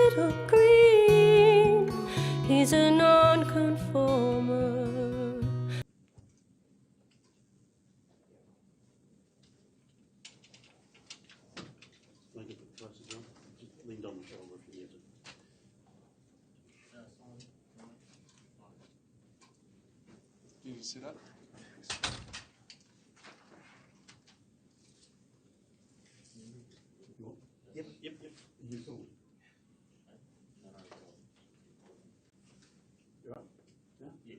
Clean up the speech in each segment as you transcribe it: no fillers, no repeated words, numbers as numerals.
little green. He's a nonconformer. Make it close as well. Just leaned on the shoulder if you need it. Do you sit up? Yep. You cool. You up? Yeah?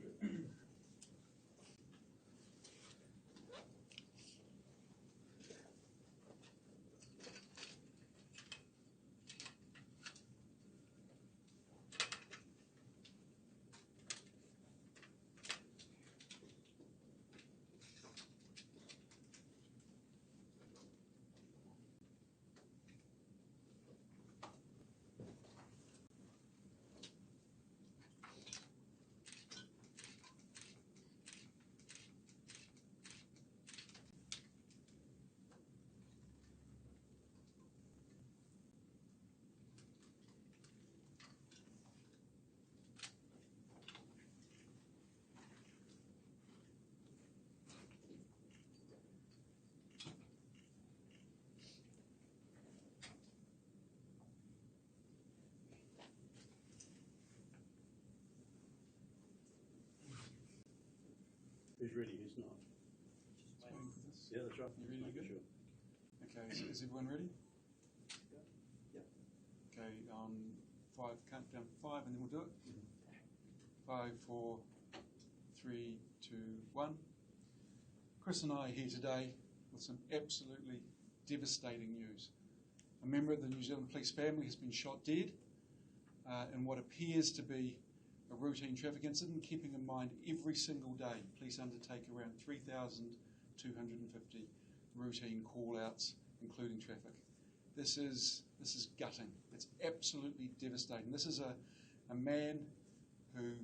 Who's ready? Who's not? Just waiting for this. Yeah, that's right. You ready to go? Sure. Okay, is everyone ready? Yep. Okay, five, count down 5 and then we'll do it. 5, 4, 3, 2, 1. Chris and I are here today with some absolutely devastating news. A member of the New Zealand Police family has been shot dead in what appears to be a routine traffic incident, keeping in mind every single day police undertake around 3,250 routine call-outs, including traffic. This is gutting. It's absolutely devastating. This is a man who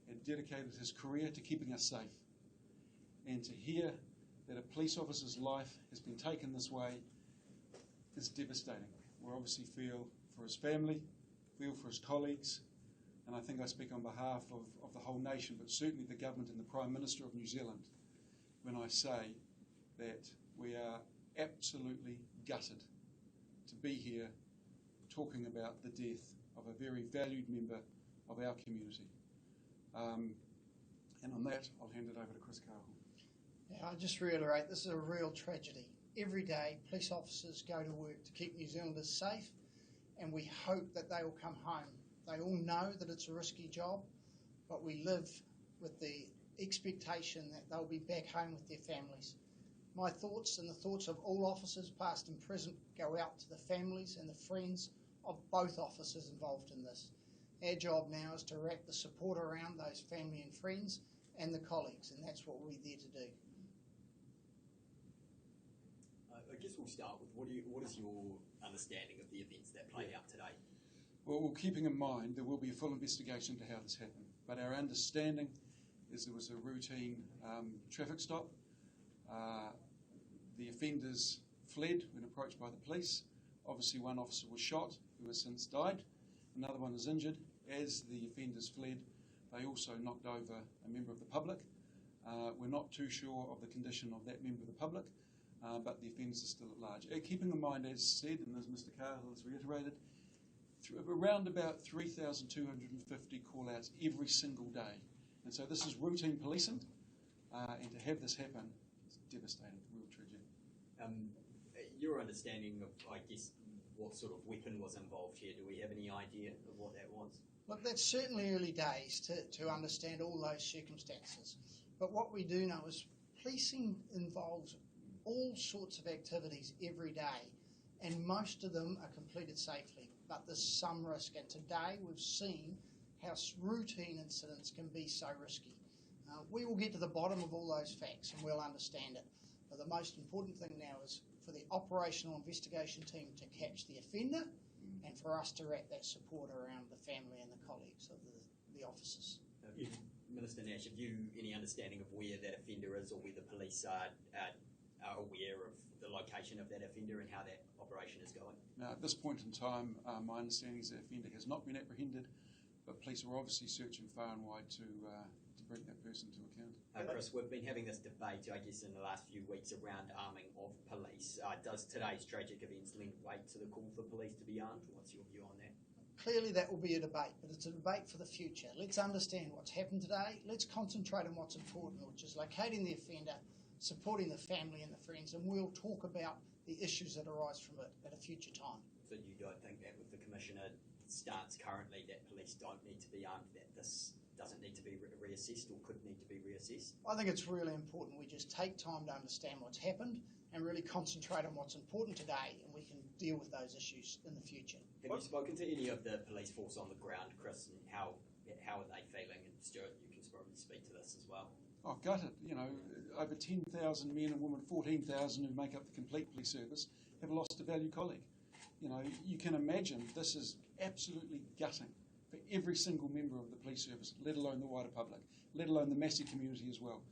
had dedicated his career to keeping us safe. And to hear that a police officer's life has been taken this way is devastating. We obviously feel for his family, feel for his colleagues, and I think I speak on behalf of the whole nation, but certainly the government and the Prime Minister of New Zealand, when I say that we are absolutely gutted to be here talking about the death of a very valued member of our community. And on that, I'll hand it over to Chris Carroll. Yeah, I'll just reiterate, this is a real tragedy. Every day, police officers go to work to keep New Zealanders safe, and we hope that they will come home. They all know that it's a risky job, but we live with the expectation that they'll be back home with their families. My thoughts and the thoughts of all officers, past and present, go out to the families and the friends of both officers involved in this. Our job now is to wrap the support around those family and friends and the colleagues, and that's what we're there to do. I guess we'll start with what is your understanding of the events that played out today? Well, keeping in mind there will be a full investigation into how this happened, but our understanding is there was a routine traffic stop. The offenders fled when approached by the police. Obviously one officer was shot, who has since died. Another one is injured. As the offenders fled, they also knocked over a member of the public. We're not too sure of the condition of that member of the public, but the offenders are still at large. Keeping in mind, as said, and as Mr. Carhill has reiterated, around about 3,250 call-outs every single day. And so this is routine policing, and to have this happen is devastating, real tragedy. Your understanding of, I guess, what sort of weapon was involved here, do we have any idea of what that was? Look, that's certainly early days to understand all those circumstances. But what we do know is policing involves all sorts of activities every day, and most of them are completed safely. But there's some risk, and today we've seen how routine incidents can be so risky. We will get to the bottom of all those facts and we'll understand it. But the most important thing now is for the operational investigation team to catch the offender and for us to wrap that support around the family and the colleagues of the officers. Minister Nash, have you any understanding of where that offender is or where the police are aware of the location of that offender and how that operation is going? Now, at this point in time, my understanding is the offender has not been apprehended, but police are obviously searching far and wide to bring that person to account. Chris, we've been having this debate, I guess, in the last few weeks around arming of police. Does today's tragic events lend weight to the call for police to be armed? What's your view on that? Clearly that will be a debate, but it's a debate for the future. Let's understand what's happened today. Let's concentrate on what's important, which is locating the offender, supporting the family and the friends, and we'll talk about the issues that arise from it at a future time. So you don't think that with the Commissioner stance currently that police don't need to be armed, that this doesn't need to be reassessed or could need to be reassessed? I think it's really important we just take time to understand what's happened and really concentrate on what's important today, and we can deal with those issues in the future. Have you spoken to any of the police force on the ground, Chris, and how are they feeling? And Stuart, you can probably speak to this as well. Oh, gutted. You know, over 10,000 men and women, 14,000 who make up the complete police service have lost a valued colleague. You know, you can imagine this is absolutely gutting for every single member of the police service, let alone the wider public, let alone the Massey community as well.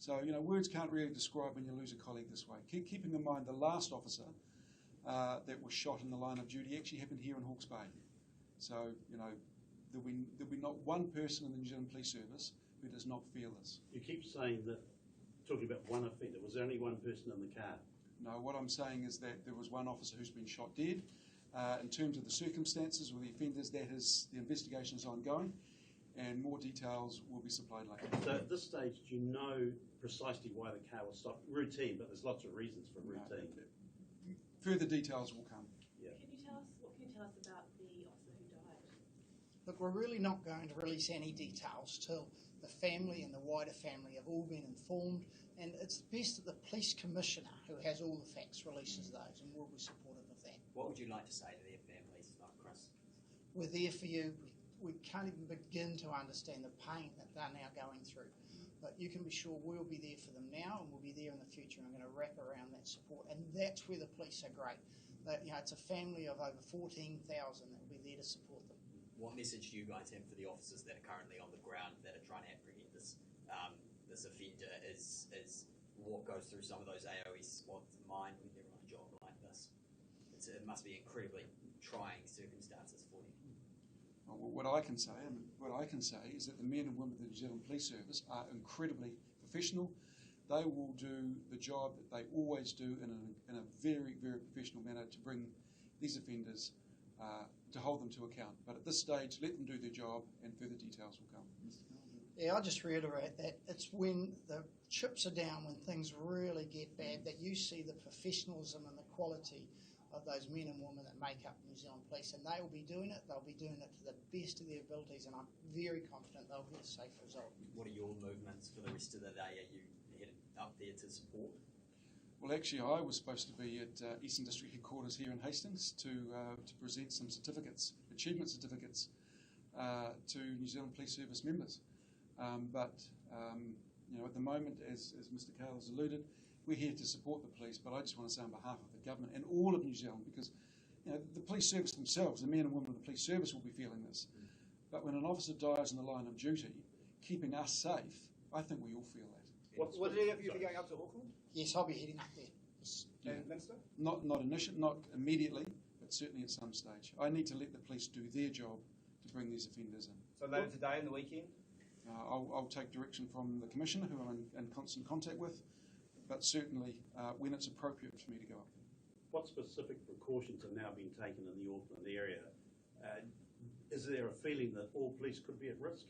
So, you know, words can't really describe when you lose a colleague this way. Keeping in mind the last officer that was shot in the line of duty actually happened here in Hawke's Bay. So, you know, there'll be not one person in the New Zealand Police Service who does not feel this. You keep saying that, talking about one offender, was there only one person in the car? No, what I'm saying is that there was one officer who's been shot dead. In terms of the circumstances with the offenders, the investigation is ongoing, and more details will be supplied later. So at this stage, do you know precisely why the car was stopped? Routine, but there's lots of reasons for routine. No, further details will come. Yeah. What can you tell us about the officer who died? Look, we're really not going to release any details till the family and the wider family have all been informed, and it's best that the police commissioner, who has all the facts, releases those, and we'll be supportive of that. What would you like to say to their families, Chris? We're there for you. We can't even begin to understand the pain that they're now going through. But you can be sure we'll be there for them now, and we'll be there in the future. I'm going to wrap around that support, and that's where the police are great. That, you know, it's a family of over 14,000 that will be there to support them. What message do you guys have for the officers that are currently on the ground that are trying to apprehend this offender? Is what goes through some of those AOE squads' mind when they're on a job like this? It must be incredibly trying circumstances for you. Well, what I can say is that the men and women of the New Zealand Police Service are incredibly professional. They will do the job that they always do in a very, very professional manner to bring these offenders, to hold them to account. But at this stage, let them do their job, and further details will come. Yeah, I'll just reiterate that it's when the chips are down, when things really get bad, that you see the professionalism and the quality of those men and women that make up New Zealand Police, and they will be doing it. They'll be doing it to the best of their abilities, and I'm very confident they'll get a safe result. What are your movements for the rest of the day? Are you headed up there to support? Well, actually, I was supposed to be at Eastern District Headquarters here in Hastings to present some certificates, achievement certificates, to New Zealand Police Service members. But you know, at the moment, as Mr. Cale has alluded, we're here to support the police. But I just want to say on behalf of the government and all of New Zealand, because you know, the police service themselves, the men and women of the police service, will be feeling this. But when an officer dies in the line of duty, keeping us safe, I think we all feel that. What day have you be going up to Auckland? Yes, I'll be heading up there. Yes. And Minster? Not immediately, but certainly at some stage. I need to let the police do their job to bring these offenders in. So later today and the weekend? I'll take direction from the Commissioner, who I'm in constant contact with, but certainly when it's appropriate for me to go up there. What specific precautions are now being taken in the Auckland area? Is there a feeling that all police could be at risk?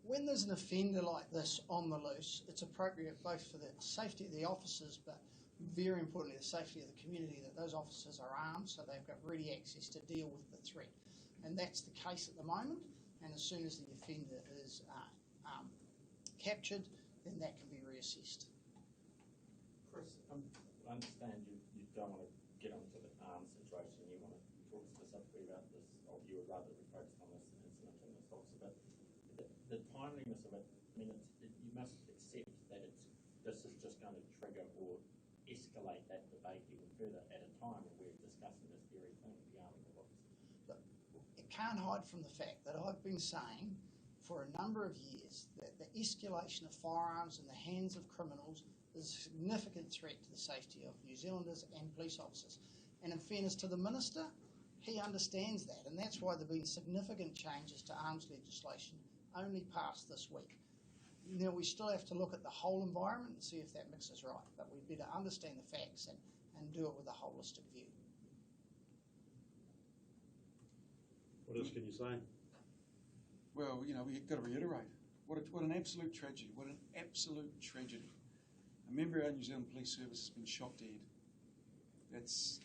When there's an offender like this on the loose, it's appropriate both for the safety of the officers, but very importantly the safety of the community, that those officers are armed so they've got ready access to deal with the threat. And that's the case at the moment, and as soon as the offender is captured, then that can be reassessed. Chris, I understand you don't want to get onto the arms situation, you want to talk specifically about this, or you would rather be focused on this incident and this officer, but the timeliness of it, I mean, you must accept that this is just going to trigger or escalate that debate even further at a time when we're discussing this very thing, the arming of officers. But it can't hide from the fact that I've been saying for a number of years that the escalation of firearms in the hands of criminals is a significant threat to the safety of New Zealanders and police officers. And in fairness to the Minister, he understands that, and that's why there have been significant changes to arms legislation only passed this week. Now, we still have to look at the whole environment and see if that mix is right, but we better understand the facts and do it with a holistic view. What else can you say? Well, you know, we've got to reiterate, what an absolute tragedy, what an absolute tragedy. A member of our New Zealand Police Service has been shot dead. That's,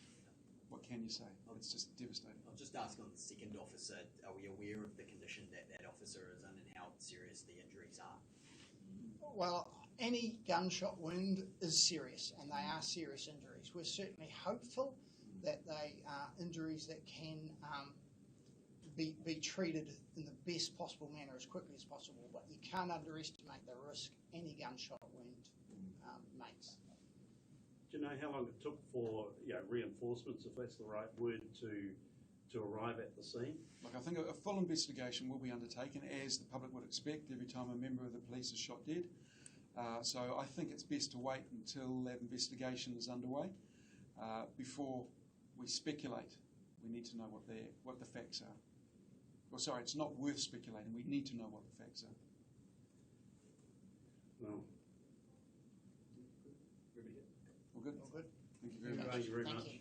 what can you say? It's just devastating. I'll just ask on the second officer, are we aware of the condition that that officer is in and how serious the injuries are? Well, any gunshot wound is serious, and they are serious injuries. We're certainly hopeful that they are injuries that can be treated in the best possible manner as quickly as possible, but you can't underestimate the risk any gunshot wound makes. Do you know how long it took for reinforcements, if that's the right word, to arrive at the scene? Look, I think a full investigation will be undertaken, as the public would expect every time a member of the police is shot dead. So I think it's best to wait until that investigation is underway before we speculate. We need to know what the facts are. Well, sorry, it's not worth speculating. We need to know what the facts are. Well, All good? All good? Thank you very much. thank you very Thank much. you.